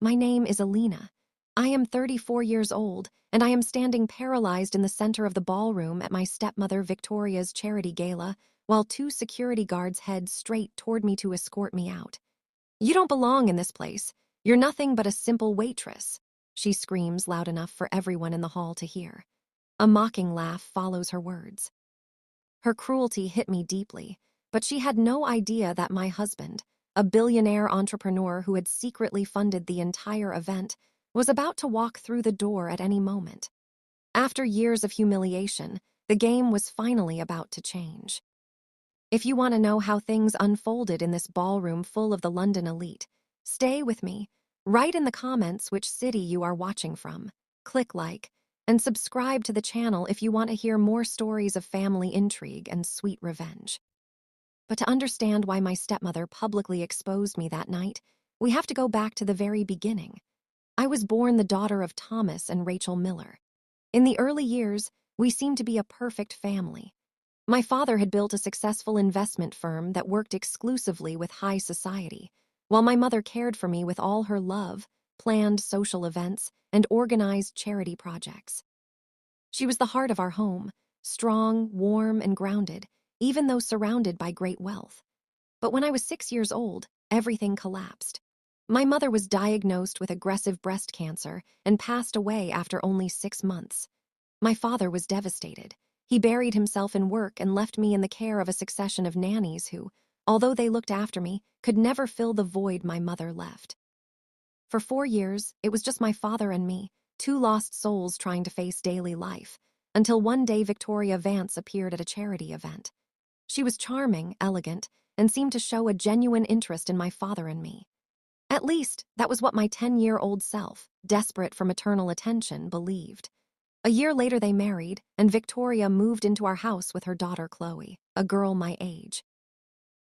My name is Elena. I am 34 years old, and I am standing paralyzed in the center of the ballroom at my stepmother Victoria's charity gala, while two security guards head straight toward me to escort me out. You don't belong in this place. You're nothing but a simple waitress, she screams loud enough for everyone in the hall to hear. A mocking laugh follows her words. Her cruelty hit me deeply, but she had no idea that my husband, a billionaire entrepreneur who had secretly funded the entire event, was about to walk through the door at any moment. After years of humiliation, the game was finally about to change. If you want to know how things unfolded in this ballroom full of the London elite, stay with me. Write in the comments which city you are watching from. Click like, and subscribe to the channel if you want to hear more stories of family intrigue and sweet revenge. But to understand why my stepmother publicly exposed me that night, we have to go back to the very beginning. I was born the daughter of Thomas and Rachel Miller. In the early years, we seemed to be a perfect family. My father had built a successful investment firm that worked exclusively with high society, while my mother cared for me with all her love, planned social events, and organized charity projects. She was the heart of our home, strong, warm, and grounded, even though surrounded by great wealth. But when I was 6 years old, everything collapsed. My mother was diagnosed with aggressive breast cancer and passed away after only 6 months. My father was devastated. He buried himself in work and left me in the care of a succession of nannies who, although they looked after me, could never fill the void my mother left. For 4 years, it was just my father and me, two lost souls trying to face daily life, until one day Victoria Vance appeared at a charity event. She was charming, elegant, and seemed to show a genuine interest in my father and me. At least, that was what my 10-year-old self, desperate for maternal attention, believed. A year later they married, and Victoria moved into our house with her daughter Chloe, a girl my age.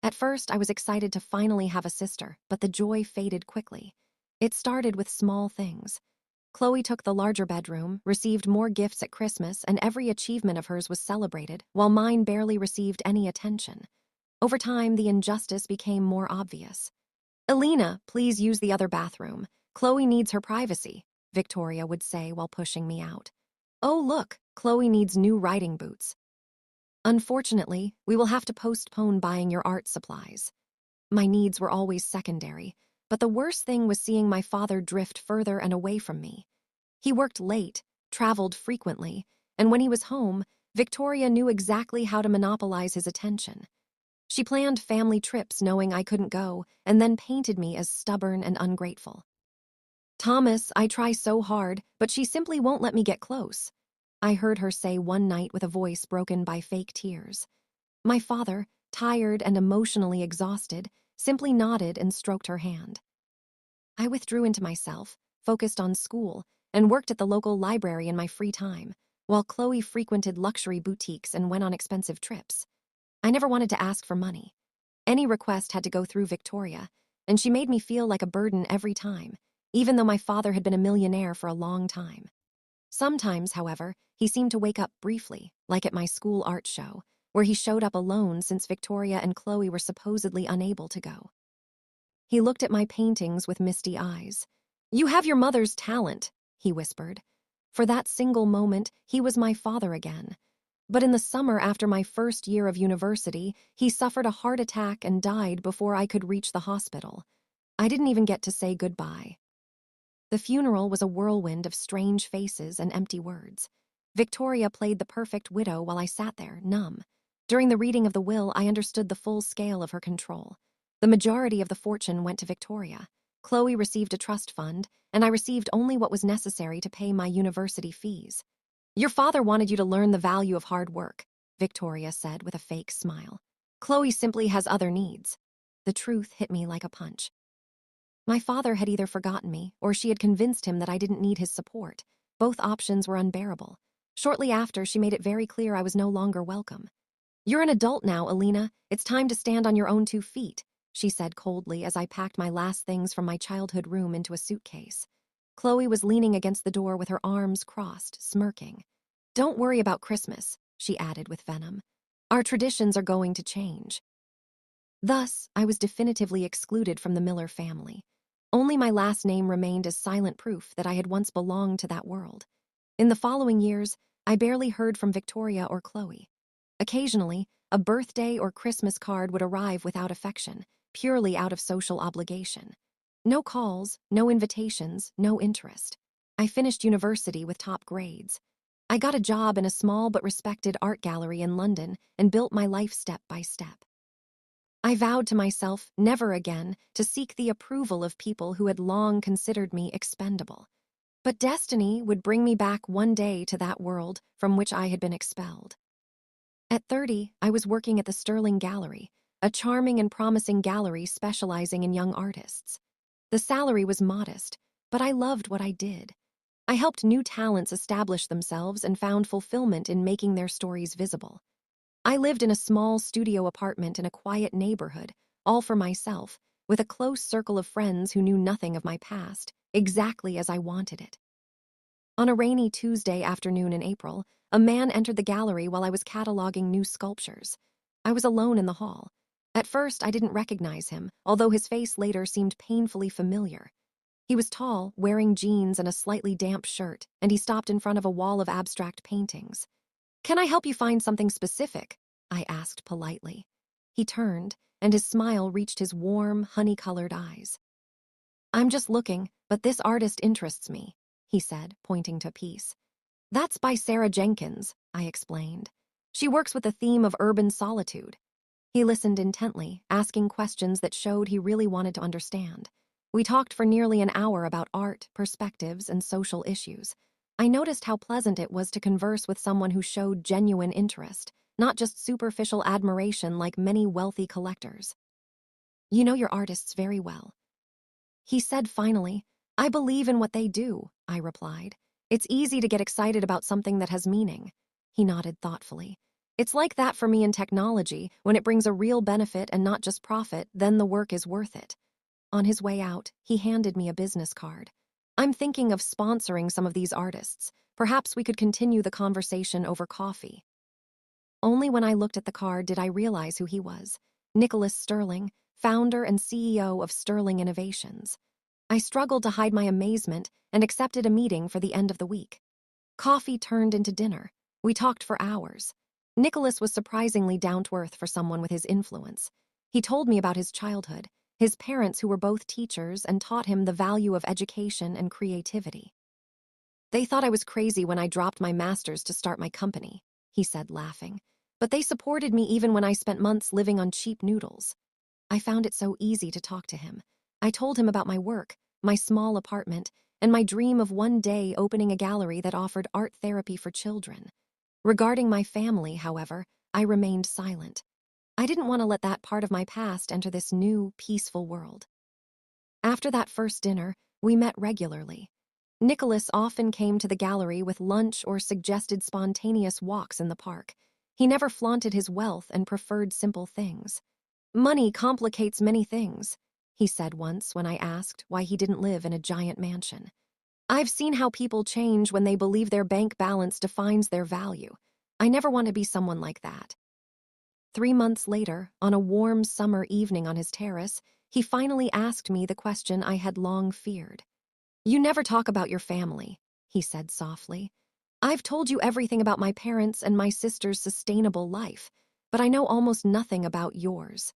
At first, I was excited to finally have a sister, but the joy faded quickly. It started with small things. Chloe took the larger bedroom, received more gifts at Christmas, and every achievement of hers was celebrated, while mine barely received any attention. Over time, the injustice became more obvious. "Elena, please use the other bathroom. Chloe needs her privacy," Victoria would say while pushing me out. "Oh, look, Chloe needs new riding boots. Unfortunately, we will have to postpone buying your art supplies." My needs were always secondary, but the worst thing was seeing my father drift further and away from me. He worked late, traveled frequently, and when he was home, Victoria knew exactly how to monopolize his attention. She planned family trips knowing I couldn't go, and then painted me as stubborn and ungrateful. "Thomas, I try so hard, but she simply won't let me get close," I heard her say one night with a voice broken by fake tears. My father, tired and emotionally exhausted, simply nodded and stroked her hand. I withdrew into myself, focused on school, and worked at the local library in my free time, while Chloe frequented luxury boutiques and went on expensive trips. I never wanted to ask for money. Any request had to go through Victoria, and she made me feel like a burden every time, even though my father had been a millionaire for a long time. Sometimes, however, he seemed to wake up briefly, like at my school art show, where he showed up alone since Victoria and Chloe were supposedly unable to go. He looked at my paintings with misty eyes. "You have your mother's talent," he whispered. For that single moment, he was my father again. But in the summer after my first year of university, he suffered a heart attack and died before I could reach the hospital. I didn't even get to say goodbye. The funeral was a whirlwind of strange faces and empty words. Victoria played the perfect widow while I sat there, numb. During the reading of the will, I understood the full scale of her control. The majority of the fortune went to Victoria. Chloe received a trust fund, and I received only what was necessary to pay my university fees. "Your father wanted you to learn the value of hard work," Victoria said with a fake smile. "Chloe simply has other needs." The truth hit me like a punch. My father had either forgotten me, or she had convinced him that I didn't need his support. Both options were unbearable. Shortly after, she made it very clear I was no longer welcome. "You're an adult now, Elena. It's time to stand on your own 2 feet," she said coldly as I packed my last things from my childhood room into a suitcase. Chloe was leaning against the door with her arms crossed, smirking. "Don't worry about Christmas," she added with venom. "Our traditions are going to change." Thus, I was definitively excluded from the Miller family. Only my last name remained as silent proof that I had once belonged to that world. In the following years, I barely heard from Victoria or Chloe. Occasionally, a birthday or Christmas card would arrive without affection, purely out of social obligation. No calls, no invitations, no interest. I finished university with top grades. I got a job in a small but respected art gallery in London and built my life step by step. I vowed to myself never again to seek the approval of people who had long considered me expendable. But destiny would bring me back one day to that world from which I had been expelled. At 30, I was working at the Sterling Gallery, a charming and promising gallery specializing in young artists. The salary was modest, but I loved what I did. I helped new talents establish themselves and found fulfillment in making their stories visible. I lived in a small studio apartment in a quiet neighborhood, all for myself, with a close circle of friends who knew nothing of my past, exactly as I wanted it. On a rainy Tuesday afternoon in April, a man entered the gallery while I was cataloging new sculptures. I was alone in the hall. At first, I didn't recognize him, although his face later seemed painfully familiar. He was tall, wearing jeans and a slightly damp shirt, and he stopped in front of a wall of abstract paintings. "Can I help you find something specific?" I asked politely. He turned, and his smile reached his warm, honey-colored eyes. "I'm just looking, but this artist interests me," he said, pointing to a piece. "That's by Sarah Jenkins," I explained. "She works with the theme of urban solitude." He listened intently, asking questions that showed he really wanted to understand. We talked for nearly an hour about art, perspectives, and social issues. I noticed how pleasant it was to converse with someone who showed genuine interest, not just superficial admiration like many wealthy collectors. "You know your artists very well," he said finally. "I believe in what they do," I replied. "It's easy to get excited about something that has meaning." He nodded thoughtfully. "It's like that for me in technology. When it brings a real benefit and not just profit, then the work is worth it." On his way out, he handed me a business card. "I'm thinking of sponsoring some of these artists. Perhaps we could continue the conversation over coffee." Only when I looked at the card did I realize who he was. Nicholas Sterling, founder and CEO of Sterling Innovations. I struggled to hide my amazement and accepted a meeting for the end of the week. Coffee turned into dinner. We talked for hours. Nicholas was surprisingly down-to-earth for someone with his influence. He told me about his childhood, his parents who were both teachers and taught him the value of education and creativity. "They thought I was crazy when I dropped my master's to start my company," he said, laughing. "But they supported me even when I spent months living on cheap noodles." I found it so easy to talk to him. I told him about my work, my small apartment, and my dream of one day opening a gallery that offered art therapy for children. Regarding my family, however, I remained silent. I didn't want to let that part of my past enter this new, peaceful world. After that first dinner, we met regularly. Nicholas often came to the gallery with lunch or suggested spontaneous walks in the park. He never flaunted his wealth and preferred simple things. "Money complicates many things," he said once when I asked why he didn't live in a giant mansion. "I've seen how people change when they believe their bank balance defines their value. I never want to be someone like that." 3 months later, on a warm summer evening on his terrace, he finally asked me the question I had long feared. "You never talk about your family," he said softly. "I've told you everything about my parents and my sister's sustainable life, but I know almost nothing about yours."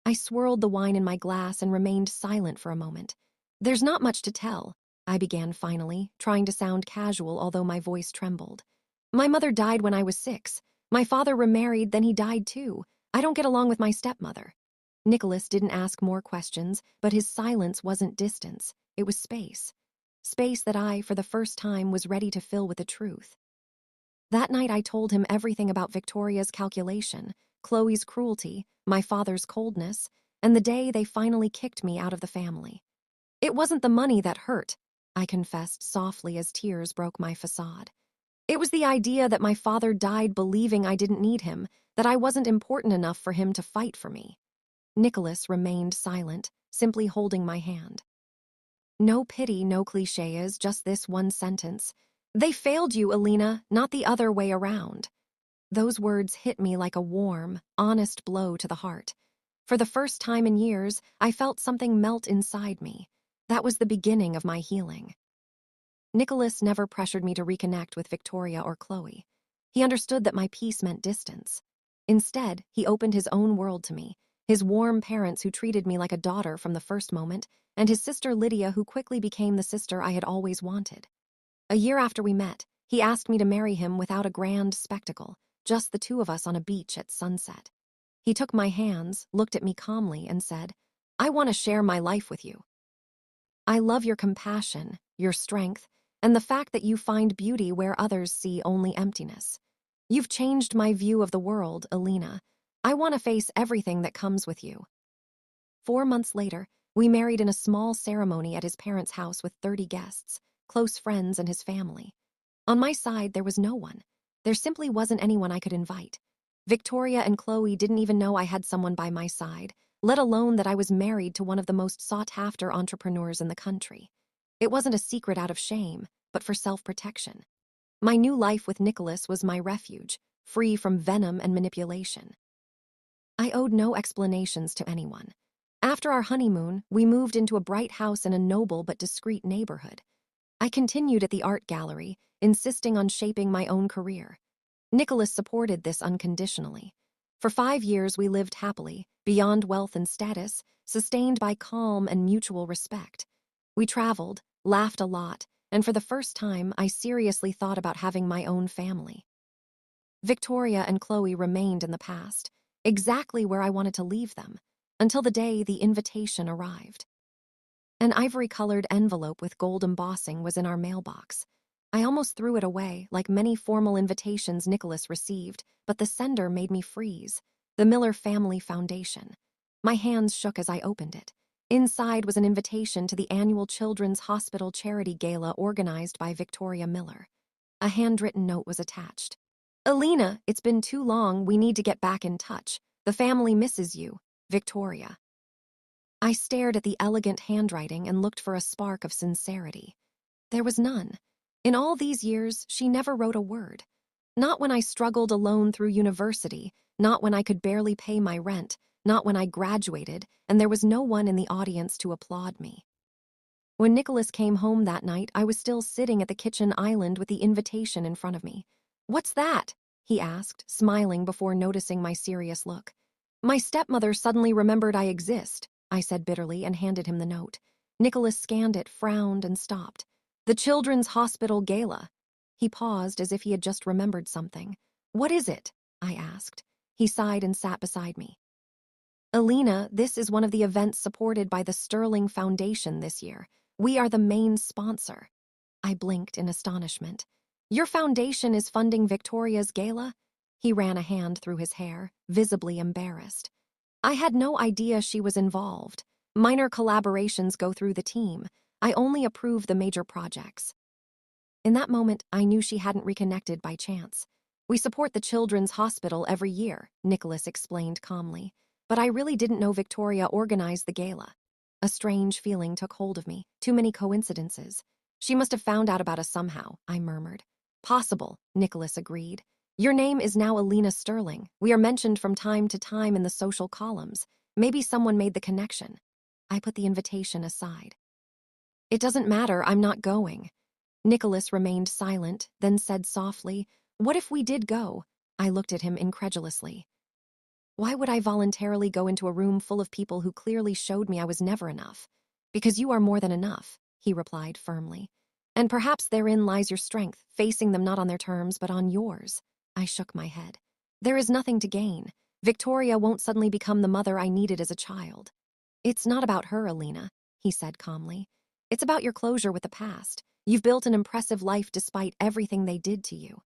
I swirled the wine in my glass and remained silent for a moment. "There's not much to tell," I began finally, trying to sound casual although my voice trembled. "My mother died when I was 6. My father remarried, then he died too. I don't get along with my stepmother." Nicholas didn't ask more questions, but his silence wasn't distance. It was space. Space that I, for the first time, was ready to fill with the truth. That night I told him everything about Victoria's calculation, Chloe's cruelty, my father's coldness, and the day they finally kicked me out of the family. "It wasn't the money that hurt," I confessed softly as tears broke my facade. "It was the idea that my father died believing I didn't need him, that I wasn't important enough for him to fight for me." Nicholas remained silent, simply holding my hand. No pity, no clichés, just this one sentence. "They failed you, Elena, not the other way around." Those words hit me like a warm, honest blow to the heart. For the first time in years, I felt something melt inside me. That was the beginning of my healing. Nicholas never pressured me to reconnect with Victoria or Chloe. He understood that my peace meant distance. Instead, he opened his own world to me, his warm parents who treated me like a daughter from the first moment, and his sister Lydia who quickly became the sister I had always wanted. A year after we met, he asked me to marry him without a grand spectacle, just the two of us on a beach at sunset. He took my hands, looked at me calmly, and said, "I want to share my life with you. I love your compassion, your strength, and the fact that you find beauty where others see only emptiness. You've changed my view of the world, Elena. I want to face everything that comes with you." 4 months later, we married in a small ceremony at his parents' house with 30 guests, close friends and his family. On my side, there was no one. There simply wasn't anyone I could invite. Victoria and Chloe didn't even know I had someone by my side, let alone that I was married to one of the most sought-after entrepreneurs in the country. It wasn't a secret out of shame, but for self-protection. My new life with Nicholas was my refuge, free from venom and manipulation. I owed no explanations to anyone. After our honeymoon, we moved into a bright house in a noble but discreet neighborhood. I continued at the art gallery, insisting on shaping my own career. Nicholas supported this unconditionally. For 5 years, we lived happily, beyond wealth and status, sustained by calm and mutual respect. We traveled, laughed a lot, and for the first time, I seriously thought about having my own family. Victoria and Chloe remained in the past, exactly where I wanted to leave them, until the day the invitation arrived. An ivory-colored envelope with gold embossing was in our mailbox. I almost threw it away, like many formal invitations Nicholas received, but the sender made me freeze. The Miller Family Foundation. My hands shook as I opened it. Inside was an invitation to the annual Children's Hospital Charity Gala organized by Victoria Miller. A handwritten note was attached. "Elena, it's been too long, we need to get back in touch. The family misses you. Victoria." I stared at the elegant handwriting and looked for a spark of sincerity. There was none. In all these years, she never wrote a word. Not when I struggled alone through university, not when I could barely pay my rent, not when I graduated, and there was no one in the audience to applaud me. When Nicholas came home that night, I was still sitting at the kitchen island with the invitation in front of me. "What's that?" he asked, smiling before noticing my serious look. "My stepmother suddenly remembered I exist," I said bitterly and handed him the note. Nicholas scanned it, frowned, and stopped. "The Children's Hospital Gala." He paused as if he had just remembered something. "What is it?" I asked. He sighed and sat beside me. "Elena, this is one of the events supported by the Sterling Foundation this year. We are the main sponsor." I blinked in astonishment. "Your foundation is funding Victoria's gala?" He ran a hand through his hair, visibly embarrassed. "I had no idea she was involved. Minor collaborations go through the team. I only approve the major projects." In that moment, I knew she hadn't reconnected by chance. "We support the Children's Hospital every year," Nicholas explained calmly. "But I really didn't know Victoria organized the gala." A strange feeling took hold of me. Too many coincidences. "She must have found out about us somehow," I murmured. "Possible," Nicholas agreed. "Your name is now Elena Sterling. We are mentioned from time to time in the social columns. Maybe someone made the connection." I put the invitation aside. "It doesn't matter, I'm not going." Nicholas remained silent, then said softly, "What if we did go?" I looked at him incredulously. "Why would I voluntarily go into a room full of people who clearly showed me I was never enough?" "Because you are more than enough," he replied firmly. "And perhaps therein lies your strength, facing them not on their terms, but on yours." I shook my head. "There is nothing to gain. Victoria won't suddenly become the mother I needed as a child." "It's not about her, Elena," he said calmly. "It's about your closure with the past. You've built an impressive life despite everything they did to you.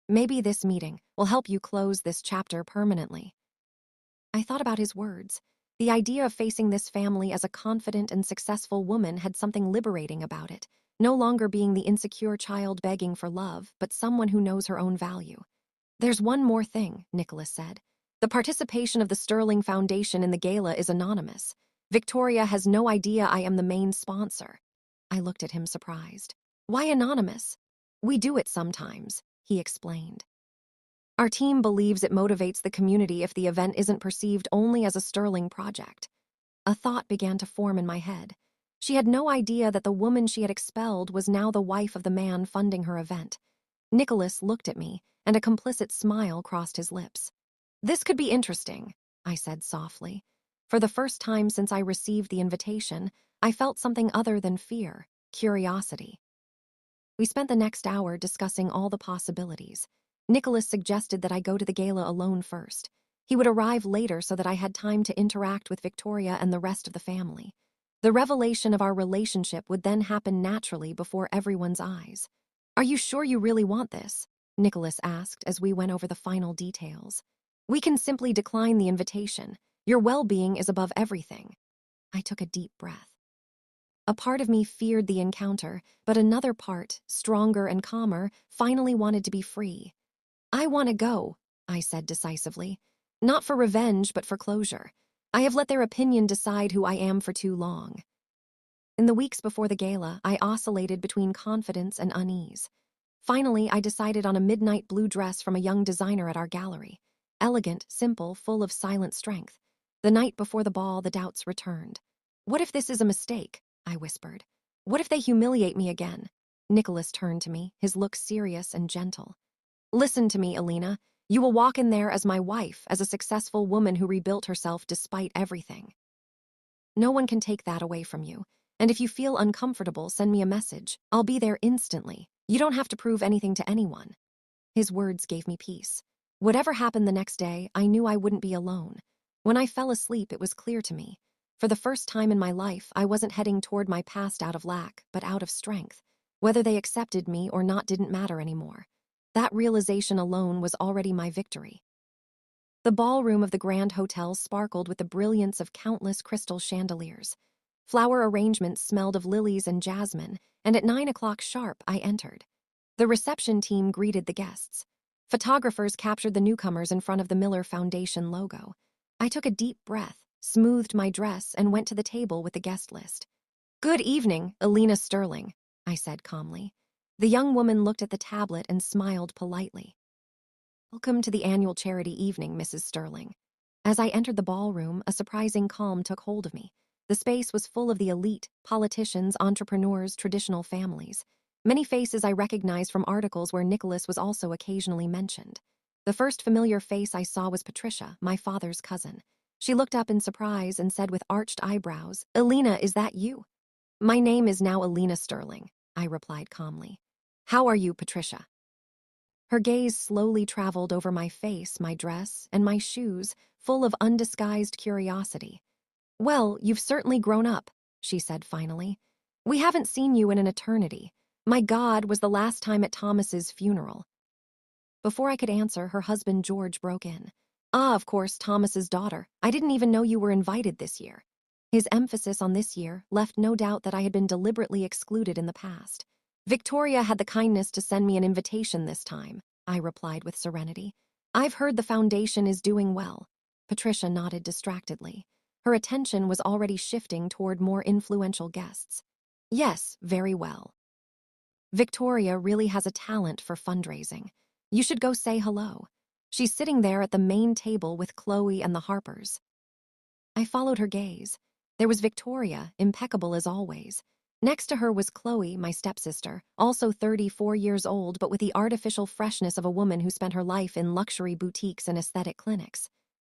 Maybe this meeting will help you close this chapter permanently." I thought about his words. The idea of facing this family as a confident and successful woman had something liberating about it, no longer being the insecure child begging for love, but someone who knows her own value. "There's one more thing," Nicholas said. "The participation of the Sterling Foundation in the gala is anonymous. Victoria has no idea I am the main sponsor." I looked at him surprised. "Why anonymous?" "We do it sometimes," he explained. "Our team believes it motivates the community if the event isn't perceived only as a Sterling project." A thought began to form in my head. She had no idea that the woman she had expelled was now the wife of the man funding her event. Nicholas looked at me, and a complicit smile crossed his lips. "This could be interesting," I said softly. For the first time since I received the invitation, I felt something other than fear, curiosity. We spent the next hour discussing all the possibilities. Nicholas suggested that I go to the gala alone first. He would arrive later so that I had time to interact with Victoria and the rest of the family. The revelation of our relationship would then happen naturally before everyone's eyes. "Are you sure you really want this?" Nicholas asked as we went over the final details. "We can simply decline the invitation. Your well-being is above everything." I took a deep breath. A part of me feared the encounter, but another part, stronger and calmer, finally wanted to be free. "I want to go," I said decisively. "Not for revenge, but for closure. I have let their opinion decide who I am for too long." In the weeks before the gala, I oscillated between confidence and unease. Finally, I decided on a midnight blue dress from a young designer at our gallery. Elegant, simple, full of silent strength. The night before the ball, the doubts returned. "What if this is a mistake?" I whispered. "What if they humiliate me again?" Nicholas turned to me, his look serious and gentle. "Listen to me, Elena. You will walk in there as my wife, as a successful woman who rebuilt herself despite everything. No one can take that away from you. And if you feel uncomfortable, send me a message. I'll be there instantly. You don't have to prove anything to anyone." His words gave me peace. Whatever happened the next day, I knew I wouldn't be alone. When I fell asleep, it was clear to me. For the first time in my life, I wasn't heading toward my past out of lack, but out of strength. Whether they accepted me or not didn't matter anymore. That realization alone was already my victory. The ballroom of the Grand Hotel sparkled with the brilliance of countless crystal chandeliers. Flower arrangements smelled of lilies and jasmine, and at 9 o'clock sharp, I entered. The reception team greeted the guests. Photographers captured the newcomers in front of the Miller Foundation logo. I took a deep breath, smoothed my dress, and went to the table with the guest list. "Good evening, Elena Sterling," I said calmly. The young woman looked at the tablet and smiled politely. "Welcome to the annual charity evening, Mrs. Sterling." As I entered the ballroom, a surprising calm took hold of me. The space was full of the elite, politicians, entrepreneurs, traditional families. Many faces I recognized from articles where Nicholas was also occasionally mentioned. The first familiar face I saw was Patricia, my father's cousin. She looked up in surprise and said with arched eyebrows, "Elena, is that you?" "My name is now Elena Sterling," I replied calmly. "How are you, Patricia?" Her gaze slowly traveled over my face, my dress, and my shoes, full of undisguised curiosity. "Well, you've certainly grown up," she said finally. "We haven't seen you in an eternity. My God, was the last time at Thomas's funeral." Before I could answer, her husband George broke in. "Ah, of course, Thomas's daughter. I didn't even know you were invited this year." His emphasis on this year left no doubt that I had been deliberately excluded in the past. "Victoria had the kindness to send me an invitation this time," I replied with serenity. "I've heard the foundation is doing well." Patricia nodded distractedly. Her attention was already shifting toward more influential guests. "Yes, very well. Victoria really has a talent for fundraising. You should go say hello. She's sitting there at the main table with Chloe and the Harpers." I followed her gaze. There was Victoria, impeccable as always. Next to her was Chloe, my stepsister, also 34 years old, but with the artificial freshness of a woman who spent her life in luxury boutiques and aesthetic clinics.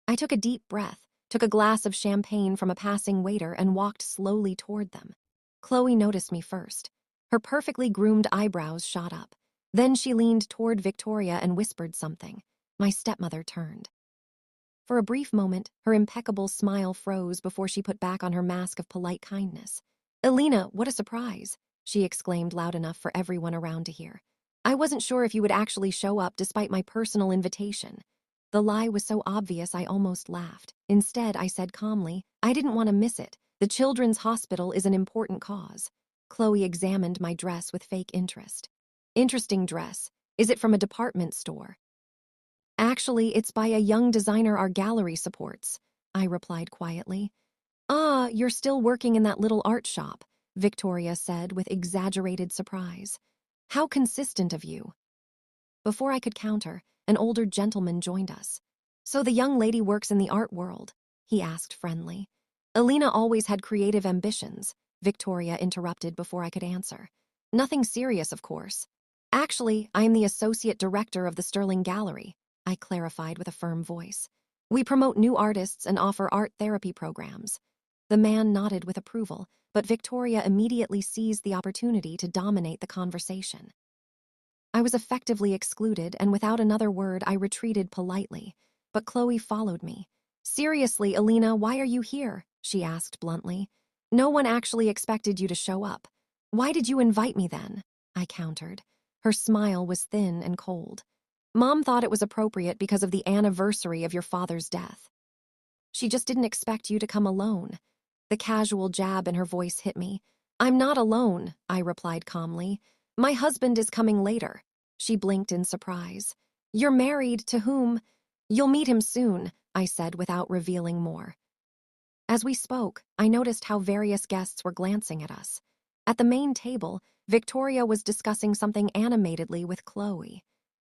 I took a deep breath, took a glass of champagne from a passing waiter, and walked slowly toward them. Chloe noticed me first. Her perfectly groomed eyebrows shot up. Then she leaned toward Victoria and whispered something. My stepmother turned. For a brief moment, her impeccable smile froze before she put back on her mask of polite kindness. "Elena, what a surprise," she exclaimed loud enough for everyone around to hear. "I wasn't sure if you would actually show up despite my personal invitation." The lie was so obvious I almost laughed. Instead, I said calmly, "I didn't want to miss it. The Children's Hospital is an important cause." Chloe examined my dress with fake interest. "Interesting dress. Is it from a department store?" "Actually, it's by a young designer our gallery supports," I replied quietly. "Ah, you're still working in that little art shop," Victoria said with exaggerated surprise. "How consistent of you." Before I could counter, an older gentleman joined us. "So the young lady works in the art world?" he asked friendly. "Elena always had creative ambitions," Victoria interrupted before I could answer. Nothing serious, of course. Actually, I am the associate director of the Sterling Gallery, I clarified with a firm voice. We promote new artists and offer art therapy programs. The man nodded with approval, but Victoria immediately seized the opportunity to dominate the conversation. I was effectively excluded, and without another word, I retreated politely. But Chloe followed me. Seriously, Elena, why are you here? She asked bluntly. No one actually expected you to show up. Why did you invite me then? I countered. Her smile was thin and cold. Mom thought it was appropriate because of the anniversary of your father's death. She just didn't expect you to come alone. The casual jab in her voice hit me. I'm not alone, I replied calmly. My husband is coming later. She blinked in surprise. You're married to whom? You'll meet him soon, I said without revealing more. As we spoke, I noticed how various guests were glancing at us. At the main table, Victoria was discussing something animatedly with Chloe.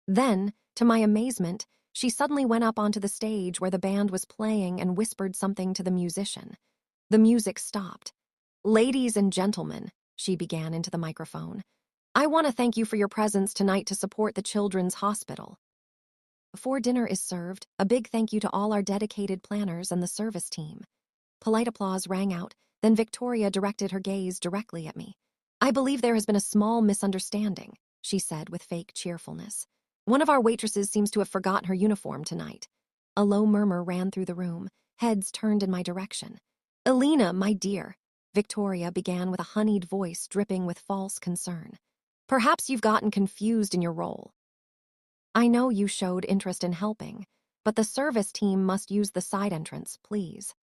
Then, to my amazement, she suddenly went up onto the stage where the band was playing and whispered something to the musician. The music stopped. Ladies and gentlemen, she began into the microphone, I want to thank you for your presence tonight to support the Children's Hospital. Before dinner is served, a big thank you to all our dedicated planners and the service team. Polite applause rang out, then Victoria directed her gaze directly at me. I believe there has been a small misunderstanding, she said with fake cheerfulness. One of our waitresses seems to have forgotten her uniform tonight. A low murmur ran through the room, heads turned in my direction. Elena, my dear, Victoria began with a honeyed voice dripping with false concern. Perhaps you've gotten confused in your role. I know you showed interest in helping, but the service team must use the side entrance, please.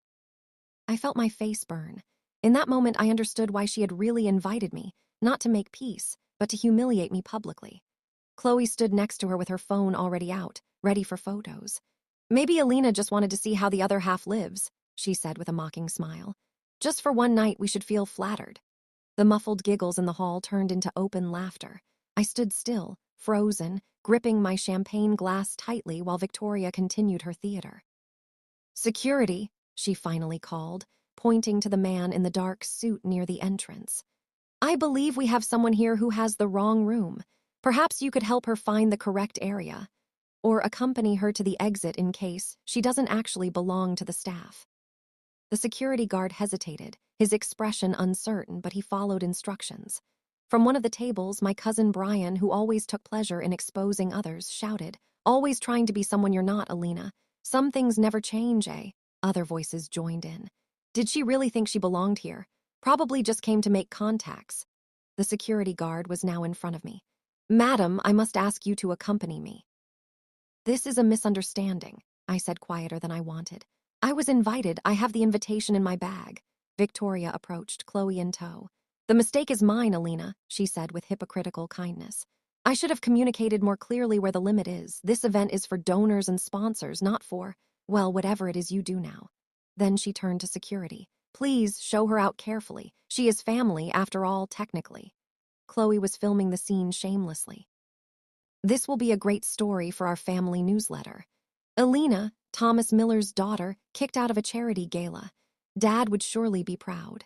I felt my face burn. In that moment, I understood why she had really invited me, not to make peace, but to humiliate me publicly. Chloe stood next to her with her phone already out, ready for photos. Maybe Elena just wanted to see how the other half lives, she said with a mocking smile. Just for one night, we should feel flattered. The muffled giggles in the hall turned into open laughter. I stood still, frozen, gripping my champagne glass tightly while Victoria continued her theater. Security, she finally called, pointing to the man in the dark suit near the entrance. I believe we have someone here who has the wrong room. Perhaps you could help her find the correct area, or accompany her to the exit in case she doesn't actually belong to the staff. The security guard hesitated, his expression uncertain, but he followed instructions. From one of the tables, my cousin Brian, who always took pleasure in exposing others, shouted, Always trying to be someone you're not, Elena. Some things never change, eh? Other voices joined in. Did she really think she belonged here? Probably just came to make contacts. The security guard was now in front of me. Madam, I must ask you to accompany me. This is a misunderstanding, I said quieter than I wanted. I was invited. I have the invitation in my bag. Victoria approached, Chloe in tow. The mistake is mine, Elena, she said with hypocritical kindness. I should have communicated more clearly where the limit is. This event is for donors and sponsors, not for, well, whatever it is you do now. Then she turned to security. Please show her out carefully. She is family, after all, technically. Chloe was filming the scene shamelessly. This will be a great story for our family newsletter. Elena, Thomas Miller's daughter, kicked out of a charity gala. Dad would surely be proud.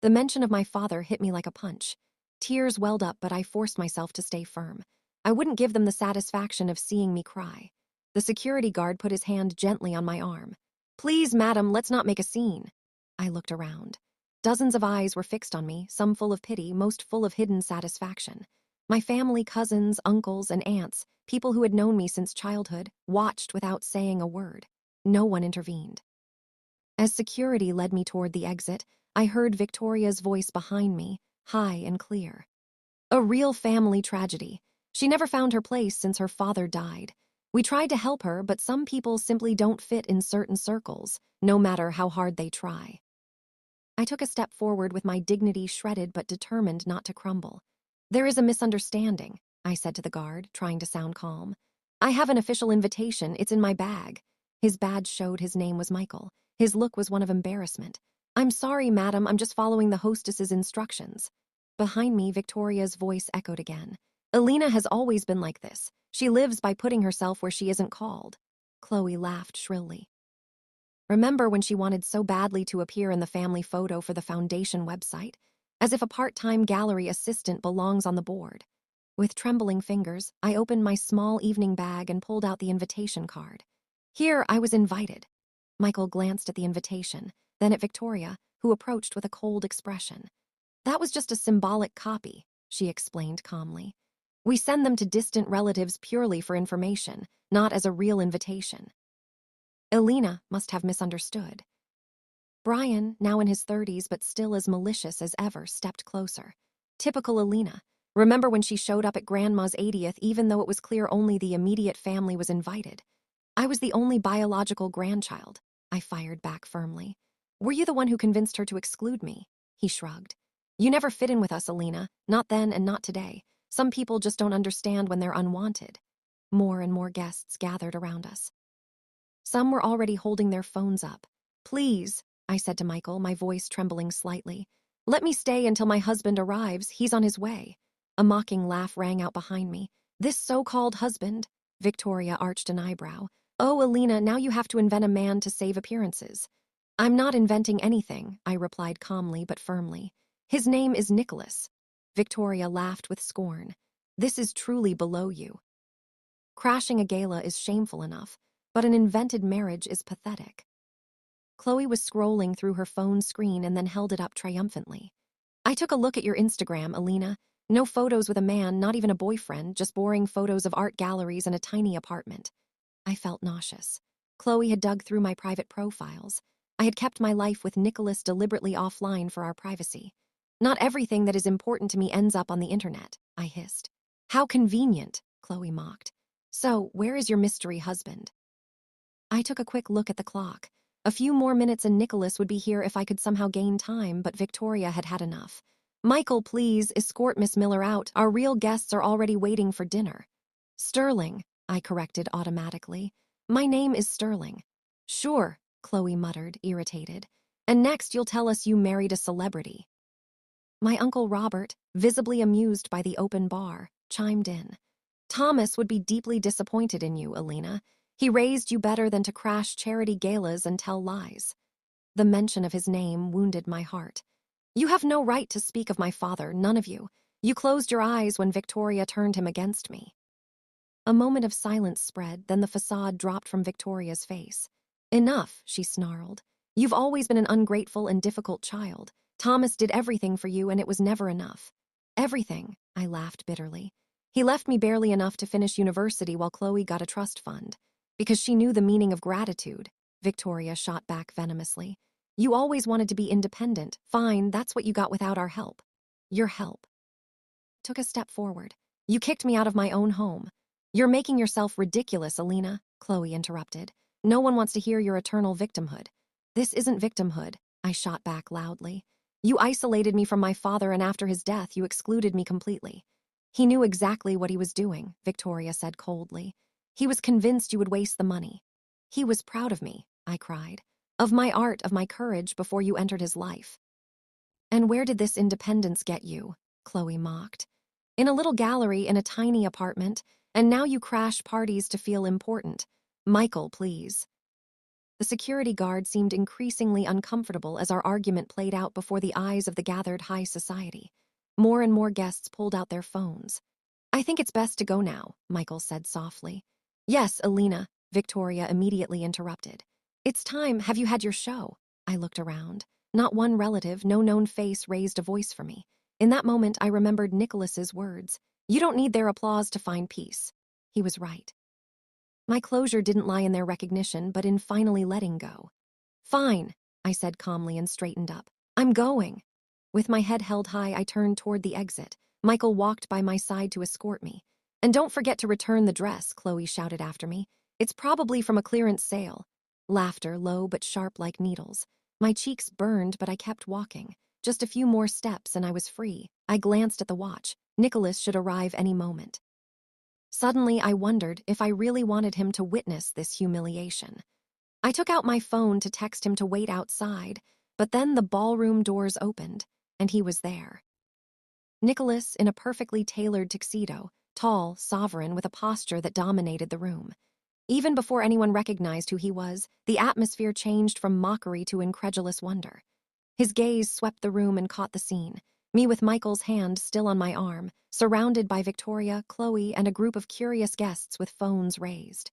The mention of my father hit me like a punch. Tears welled up, but I forced myself to stay firm. I wouldn't give them the satisfaction of seeing me cry. The security guard put his hand gently on my arm. Please, madam, let's not make a scene. I looked around. Dozens of eyes were fixed on me, some full of pity, most full of hidden satisfaction. My family, cousins, uncles, and aunts, people who had known me since childhood, watched without saying a word. No one intervened. As security led me toward the exit, I heard Victoria's voice behind me, high and clear. A real family tragedy. She never found her place since her father died. We tried to help her, but some people simply don't fit in certain circles, no matter how hard they try. I took a step forward with my dignity shredded but determined not to crumble. There is a misunderstanding, I said to the guard, trying to sound calm. I have an official invitation. It's in my bag. His badge showed his name was Michael. His look was one of embarrassment. I'm sorry, madam. I'm just following the hostess's instructions. Behind me, Victoria's voice echoed again. Elena has always been like this. She lives by putting herself where she isn't called. Chloe laughed shrilly. Remember when she wanted so badly to appear in the family photo for the foundation website, as if a part-time gallery assistant belongs on the board. With trembling fingers, I opened my small evening bag and pulled out the invitation card. Here, I was invited. Michael glanced at the invitation, then at Victoria, who approached with a cold expression. That was just a symbolic copy, she explained calmly. We send them to distant relatives purely for information, not as a real invitation. Elena must have misunderstood. Brian, now in his 30s but still as malicious as ever, stepped closer. Typical Elena. Remember when she showed up at Grandma's 80th even though it was clear only the immediate family was invited? I was the only biological grandchild, I fired back firmly. Were you the one who convinced her to exclude me? He shrugged. You never fit in with us, Elena. Not then and not today. Some people just don't understand when they're unwanted. More and more guests gathered around us. Some were already holding their phones up. Please, I said to Michael, my voice trembling slightly. Let me stay until my husband arrives. He's on his way. A mocking laugh rang out behind me. This so-called husband? Victoria arched an eyebrow. Oh, Elena, now you have to invent a man to save appearances. I'm not inventing anything, I replied calmly but firmly. His name is Nicholas. Victoria laughed with scorn. This is truly below you. Crashing a gala is shameful enough, but an invented marriage is pathetic. Chloe was scrolling through her phone screen and then held it up triumphantly. I took a look at your Instagram, Elena. No photos with a man, not even a boyfriend, just boring photos of art galleries and a tiny apartment. I felt nauseous. Chloe had dug through my private profiles. I had kept my life with Nicholas deliberately offline for our privacy. Not everything that is important to me ends up on the internet, I hissed. How convenient, Chloe mocked. So, where is your mystery husband? I took a quick look at the clock. A few more minutes and Nicholas would be here if I could somehow gain time, but Victoria had had enough. Michael, please, escort Miss Miller out. Our real guests are already waiting for dinner. Sterling, I corrected automatically. My name is Sterling. Sure, Chloe muttered, irritated. And next you'll tell us you married a celebrity. My Uncle Robert, visibly amused by the open bar, chimed in. Thomas would be deeply disappointed in you, Elena. He raised you better than to crash charity galas and tell lies. The mention of his name wounded my heart. You have no right to speak of my father, none of you. You closed your eyes when Victoria turned him against me. A moment of silence spread, then the facade dropped from Victoria's face. Enough, she snarled. You've always been an ungrateful and difficult child. Thomas did everything for you and it was never enough. Everything, I laughed bitterly. He left me barely enough to finish university while Chloe got a trust fund. Because she knew the meaning of gratitude, Victoria shot back venomously. You always wanted to be independent. Fine, that's what you got without our help. Your help. Took a step forward. You kicked me out of my own home. You're making yourself ridiculous, Elena, Chloe interrupted. No one wants to hear your eternal victimhood. This isn't victimhood, I shot back loudly. You isolated me from my father and after his death you excluded me completely. He knew exactly what he was doing, Victoria said coldly. He was convinced you would waste the money. He was proud of me, I cried. Of my art, of my courage before you entered his life. And where did this independence get you? Chloe mocked. In a little gallery in a tiny apartment, and now you crash parties to feel important. Michael, please. The security guard seemed increasingly uncomfortable as our argument played out before the eyes of the gathered high society. More and more guests pulled out their phones. I think it's best to go now, Michael said softly. Yes, Elena, Victoria immediately interrupted. It's time, have you had your show? I looked around. Not one relative, no known face raised a voice for me. In that moment, I remembered Nicholas's words. You don't need their applause to find peace. He was right. My closure didn't lie in their recognition, but in finally letting go. Fine, I said calmly and straightened up. I'm going. With my head held high, I turned toward the exit. Michael walked by my side to escort me. And don't forget to return the dress, Chloe shouted after me. It's probably from a clearance sale. Laughter, low but sharp like needles. My cheeks burned, but I kept walking. Just a few more steps and I was free. I glanced at the watch. Nicholas should arrive any moment. Suddenly, I wondered if I really wanted him to witness this humiliation. I took out my phone to text him to wait outside, but then the ballroom doors opened, and he was there. Nicholas in a perfectly tailored tuxedo, tall, sovereign, with a posture that dominated the room. Even before anyone recognized who he was, the atmosphere changed from mockery to incredulous wonder. His gaze swept the room and caught the scene. Me with Michael's hand still on my arm, surrounded by Victoria, Chloe, and a group of curious guests with phones raised.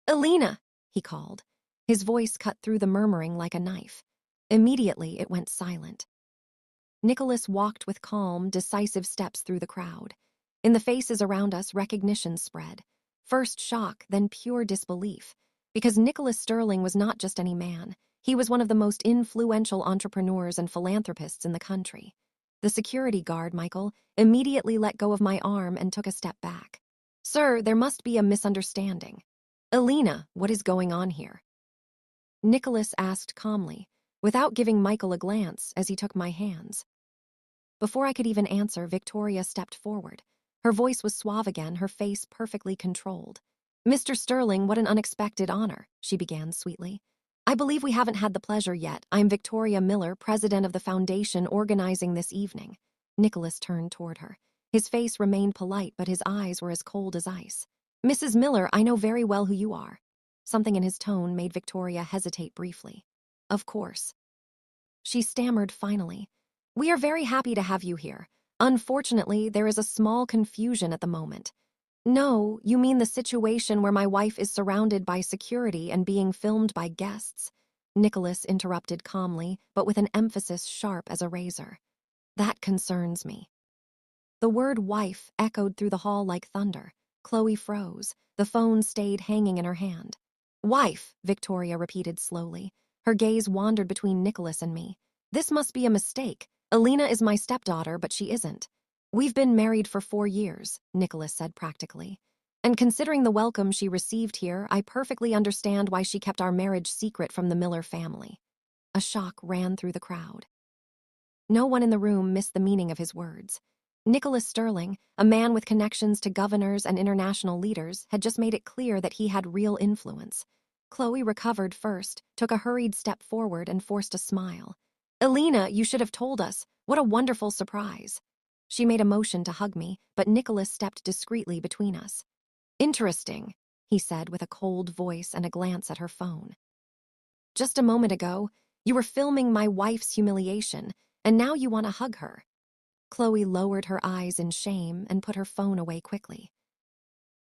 "Elena!" he called. His voice cut through the murmuring like a knife. Immediately, it went silent. Nicholas walked with calm, decisive steps through the crowd. In the faces around us, recognition spread. First shock, then pure disbelief. Because Nicholas Sterling was not just any man. He was one of the most influential entrepreneurs and philanthropists in the country. The security guard, Michael, immediately let go of my arm and took a step back. "Sir, there must be a misunderstanding." "Elena, what is going on here?" Nicholas asked calmly, without giving Michael a glance as he took my hands. Before I could even answer, Victoria stepped forward. Her voice was suave again, her face perfectly controlled. "Mr. Sterling, what an unexpected honor," she began sweetly. "I believe we haven't had the pleasure yet. I'm Victoria Miller, president of the foundation organizing this evening." Nicholas turned toward her. His face remained polite, but his eyes were as cold as ice. "Mrs. Miller, I know very well who you are." Something in his tone made Victoria hesitate briefly. "Of course." She stammered finally. "We are very happy to have you here. Unfortunately, there is a small confusion at the moment." "No, you mean the situation where my wife is surrounded by security and being filmed by guests," Nicholas interrupted calmly, but with an emphasis sharp as a razor. "That concerns me." The word wife echoed through the hall like thunder. Chloe froze. The phone stayed hanging in her hand. "Wife," Victoria repeated slowly. Her gaze wandered between Nicholas and me. "This must be a mistake. Elena is my stepdaughter, but she isn't." "We've been married for 4 years," Nicholas said practically. "And considering the welcome she received here, I perfectly understand why she kept our marriage secret from the Miller family." A shock ran through the crowd. No one in the room missed the meaning of his words. Nicholas Sterling, a man with connections to governors and international leaders, had just made it clear that he had real influence. Chloe recovered first, took a hurried step forward, and forced a smile. "Elena, you should have told us. What a wonderful surprise." She made a motion to hug me, but Nicholas stepped discreetly between us. "Interesting," he said with a cold voice and a glance at her phone. "Just a moment ago, you were filming my wife's humiliation, and now you want to hug her." Chloe lowered her eyes in shame and put her phone away quickly.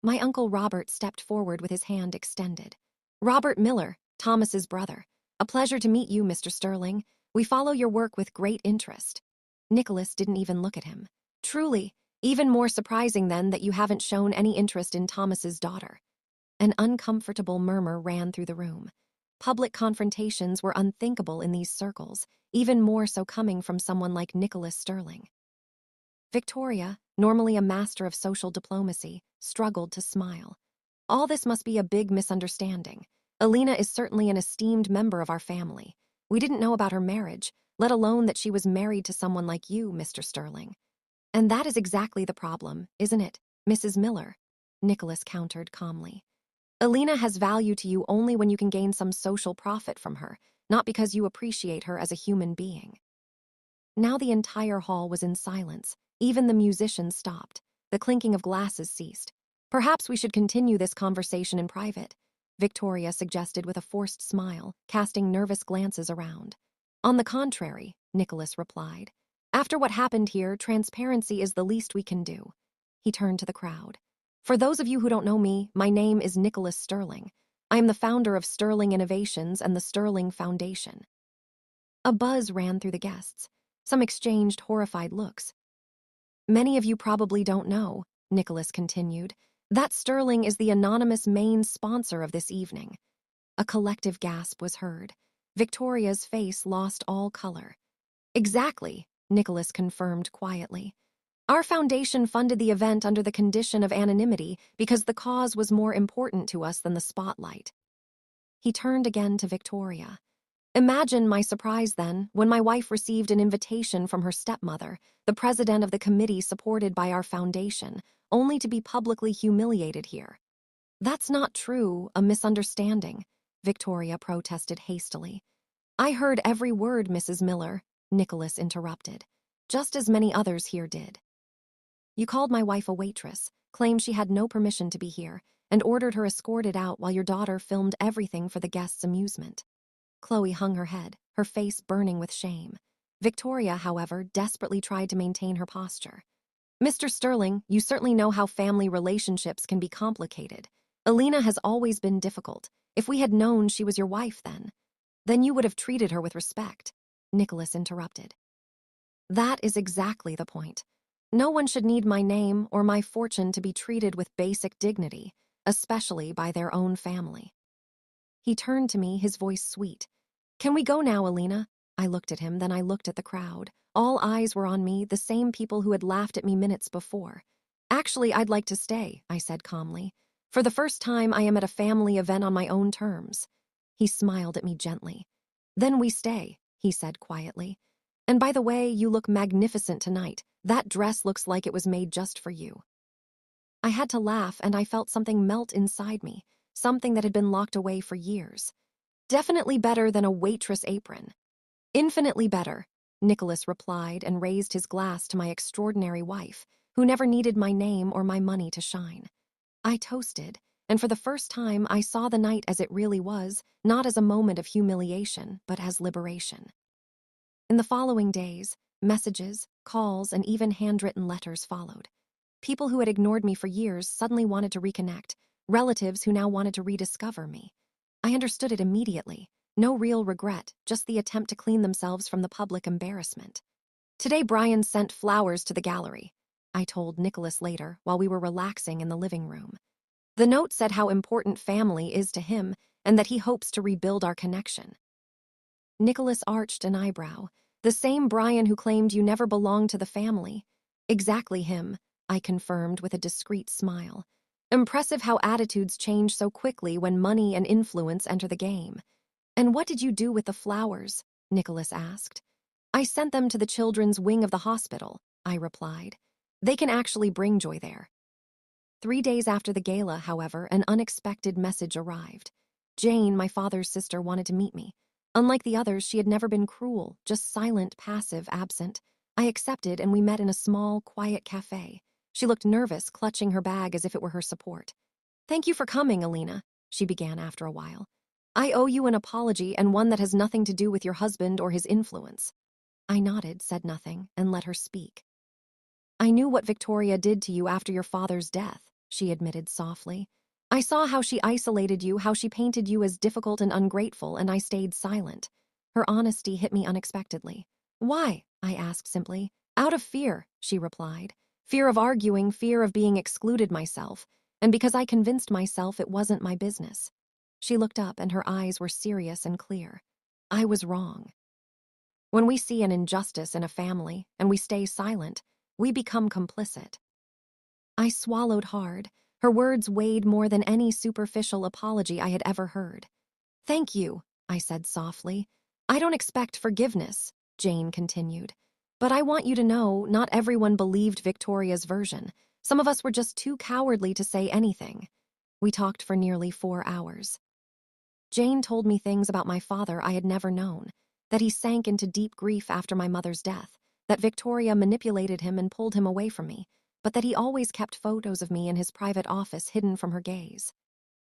My Uncle Robert stepped forward with his hand extended. "Robert Miller, Thomas's brother. A pleasure to meet you, Mr. Sterling. We follow your work with great interest." Nicholas didn't even look at him. "Truly, even more surprising then that you haven't shown any interest in Thomas's daughter." An uncomfortable murmur ran through the room. Public confrontations were unthinkable in these circles, even more so coming from someone like Nicholas Sterling. Victoria, normally a master of social diplomacy, struggled to smile. "All this must be a big misunderstanding. Elena is certainly an esteemed member of our family. We didn't know about her marriage, let alone that she was married to someone like you, Mr. Sterling." "And that is exactly the problem, isn't it, Mrs. Miller?" Nicholas countered calmly. "Elena has value to you only when you can gain some social profit from her, not because you appreciate her as a human being." Now the entire hall was in silence. Even the musicians stopped. The clinking of glasses ceased. "Perhaps we should continue this conversation in private," Victoria suggested with a forced smile, casting nervous glances around. "On the contrary," Nicholas replied. "After what happened here, transparency is the least we can do." He turned to the crowd. "For those of you who don't know me, my name is Nicholas Sterling. I am the founder of Sterling Innovations and the Sterling Foundation." A buzz ran through the guests. Some exchanged horrified looks. "Many of you probably don't know," Nicholas continued, "that Sterling is the anonymous main sponsor of this evening." A collective gasp was heard. Victoria's face lost all color. "Exactly," Nicholas confirmed quietly. "Our foundation funded the event under the condition of anonymity because the cause was more important to us than the spotlight." He turned again to Victoria. "Imagine my surprise then when my wife received an invitation from her stepmother, the president of the committee supported by our foundation, only to be publicly humiliated here." "That's not true, a misunderstanding," Victoria protested hastily. "I heard every word, Mrs. Miller," Nicholas interrupted. "Just as many others here did. You called my wife a waitress, claimed she had no permission to be here, and ordered her escorted out while your daughter filmed everything for the guests' amusement. Chloe hung her head, her face burning with shame. Victoria, however, desperately tried to maintain her posture. Mr. Sterling, you certainly know how family relationships can be complicated. Elena has always been difficult. If we had known she was your wife then you would have treated her with respect, Nicholas interrupted. That is exactly the point. No one should need my name or my fortune to be treated with basic dignity, especially by their own family. He turned to me, his voice sweet. Can we go now, Elena? I looked at him, then I looked at the crowd. All eyes were on me, the same people who had laughed at me minutes before. Actually, I'd like to stay, I said calmly. For the first time, I am at a family event on my own terms. He smiled at me gently. Then we stay, he said quietly. And by the way, you look magnificent tonight. That dress looks like it was made just for you. I had to laugh, and I felt something melt inside me, something that had been locked away for years. Definitely better than a waitress apron. Infinitely better, Nicholas replied and raised his glass to my extraordinary wife, who never needed my name or my money to shine. I toasted, and for the first time I saw the night as it really was, not as a moment of humiliation, but as liberation. In the following days, messages, calls, and even handwritten letters followed. People who had ignored me for years suddenly wanted to reconnect, relatives who now wanted to rediscover me. I understood it immediately. No real regret, just the attempt to clean themselves from the public embarrassment. Today Brian sent flowers to the gallery, I told Nicholas later while we were relaxing in the living room. The note said how important family is to him and that he hopes to rebuild our connection. Nicholas arched an eyebrow. The same Brian who claimed you never belonged to the family. Exactly him, I confirmed with a discreet smile. Impressive how attitudes change so quickly when money and influence enter the game. And what did you do with the flowers? Nicholas asked. I sent them to the children's wing of the hospital, I replied. They can actually bring joy there. 3 days after the gala, however, an unexpected message arrived. Jane, my father's sister, wanted to meet me. Unlike the others, she had never been cruel, just silent, passive, absent. I accepted, and we met in a small, quiet cafe. She looked nervous, clutching her bag as if it were her support. Thank you for coming, Elena, she began after a while. I owe you an apology, and one that has nothing to do with your husband or his influence. I nodded, said nothing, and let her speak. I knew what Victoria did to you after your father's death, she admitted softly. I saw how she isolated you, how she painted you as difficult and ungrateful, and I stayed silent. Her honesty hit me unexpectedly. Why? I asked simply. Out of fear, she replied. Fear of arguing, fear of being excluded myself, and because I convinced myself it wasn't my business. She looked up, and her eyes were serious and clear. I was wrong. When we see an injustice in a family, and we stay silent, we become complicit. I swallowed hard. Her words weighed more than any superficial apology I had ever heard. Thank you, I said softly. I don't expect forgiveness, Jane continued. But I want you to know not everyone believed Victoria's version. Some of us were just too cowardly to say anything. We talked for nearly 4 hours. Jane told me things about my father I had never known, that he sank into deep grief after my mother's death, that Victoria manipulated him and pulled him away from me, but that he always kept photos of me in his private office hidden from her gaze.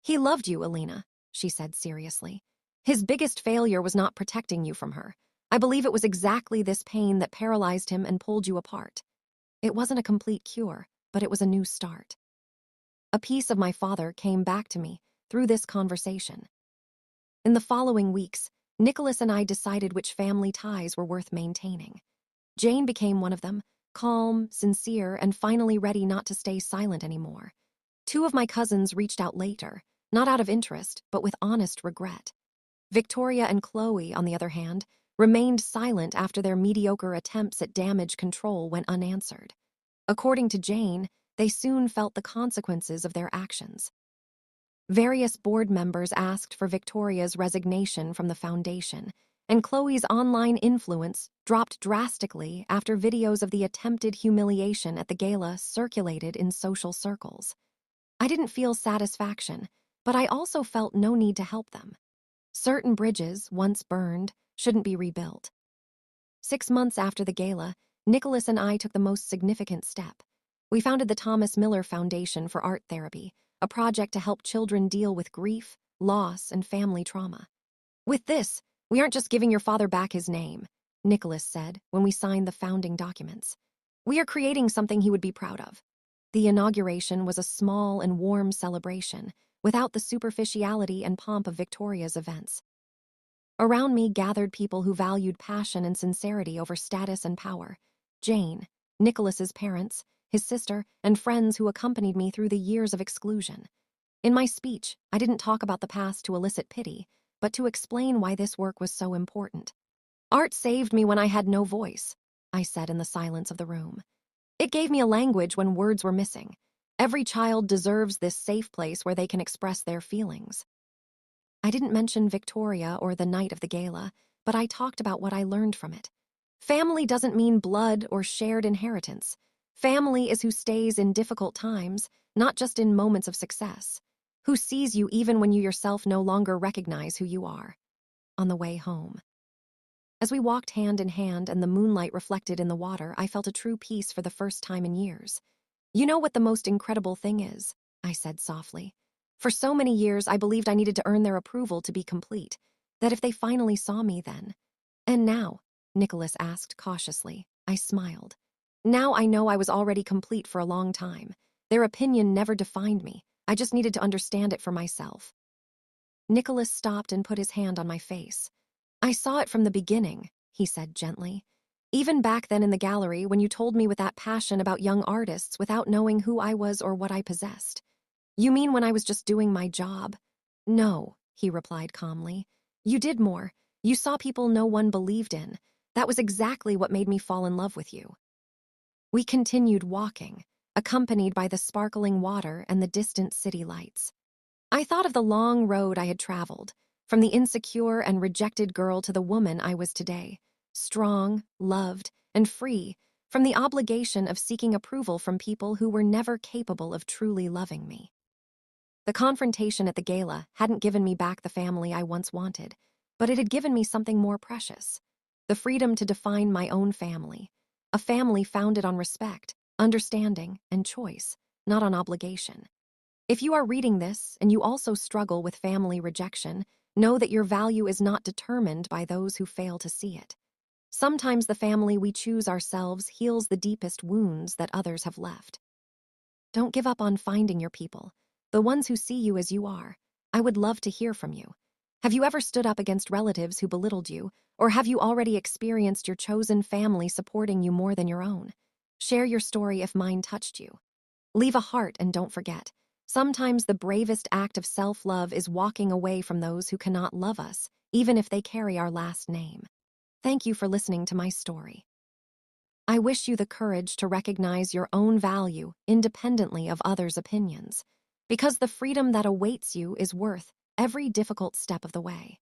He loved you, Elena, she said seriously. His biggest failure was not protecting you from her. I believe it was exactly this pain that paralyzed him and pulled you apart. It wasn't a complete cure, but it was a new start. A piece of my father came back to me through this conversation. In the following weeks, Nicholas and I decided which family ties were worth maintaining. Jane became one of them, calm, sincere, and finally ready not to stay silent anymore. 2 of my cousins reached out later, not out of interest, but with honest regret. Victoria and Chloe, on the other hand, remained silent after their mediocre attempts at damage control went unanswered. According to Jane, they soon felt the consequences of their actions. Various board members asked for Victoria's resignation from the foundation, and Chloe's online influence dropped drastically after videos of the attempted humiliation at the gala circulated in social circles. I didn't feel satisfaction, but I also felt no need to help them. Certain bridges, once burned, shouldn't be rebuilt. 6 months after the gala, Nicholas and I took the most significant step. We founded the Thomas Miller Foundation for Art Therapy, a project to help children deal with grief, loss, and family trauma. With this, we aren't just giving your father back his name, Nicholas said when we signed the founding documents. We are creating something he would be proud of. The inauguration was a small and warm celebration, without the superficiality and pomp of Victoria's events. Around me gathered people who valued passion and sincerity over status and power. Jane, Nicholas's parents, his sister, and friends who accompanied me through the years of exclusion. In my speech, I didn't talk about the past to elicit pity, but to explain why this work was so important. Art saved me when I had no voice, I said in the silence of the room. It gave me a language when words were missing. Every child deserves this safe place where they can express their feelings. I didn't mention Victoria or the night of the gala, but I talked about what I learned from it. Family doesn't mean blood or shared inheritance. Family is who stays in difficult times, not just in moments of success. Who sees you even when you yourself no longer recognize who you are. On the way home. As we walked hand in hand and the moonlight reflected in the water, I felt a true peace for the first time in years. You know what the most incredible thing is? I said softly. For so many years, I believed I needed to earn their approval to be complete, that if they finally saw me then. And now, Nicholas asked cautiously. I smiled. Now I know I was already complete for a long time. Their opinion never defined me. I just needed to understand it for myself. Nicholas stopped and put his hand on my face. I saw it from the beginning, he said gently. Even back then in the gallery when you told me with that passion about young artists without knowing who I was or what I possessed. You mean when I was just doing my job? No, he replied calmly. You did more. You saw people no one believed in. That was exactly what made me fall in love with you. We continued walking, accompanied by the sparkling water and the distant city lights. I thought of the long road I had traveled, from the insecure and rejected girl to the woman I was today, strong, loved, and free from the obligation of seeking approval from people who were never capable of truly loving me. The confrontation at the gala hadn't given me back the family I once wanted, but it had given me something more precious, the freedom to define my own family, a family founded on respect, understanding, and choice, not on obligation. If you are reading this and you also struggle with family rejection, know that your value is not determined by those who fail to see it. Sometimes the family we choose ourselves heals the deepest wounds that others have left. Don't give up on finding your people, the ones who see you as you are. I would love to hear from you. Have you ever stood up against relatives who belittled you, or have you already experienced your chosen family supporting you more than your own? Share your story if mine touched you. Leave a heart and don't forget. Sometimes the bravest act of self-love is walking away from those who cannot love us, even if they carry our last name. Thank you for listening to my story. I wish you the courage to recognize your own value independently of others' opinions, because the freedom that awaits you is worth every difficult step of the way.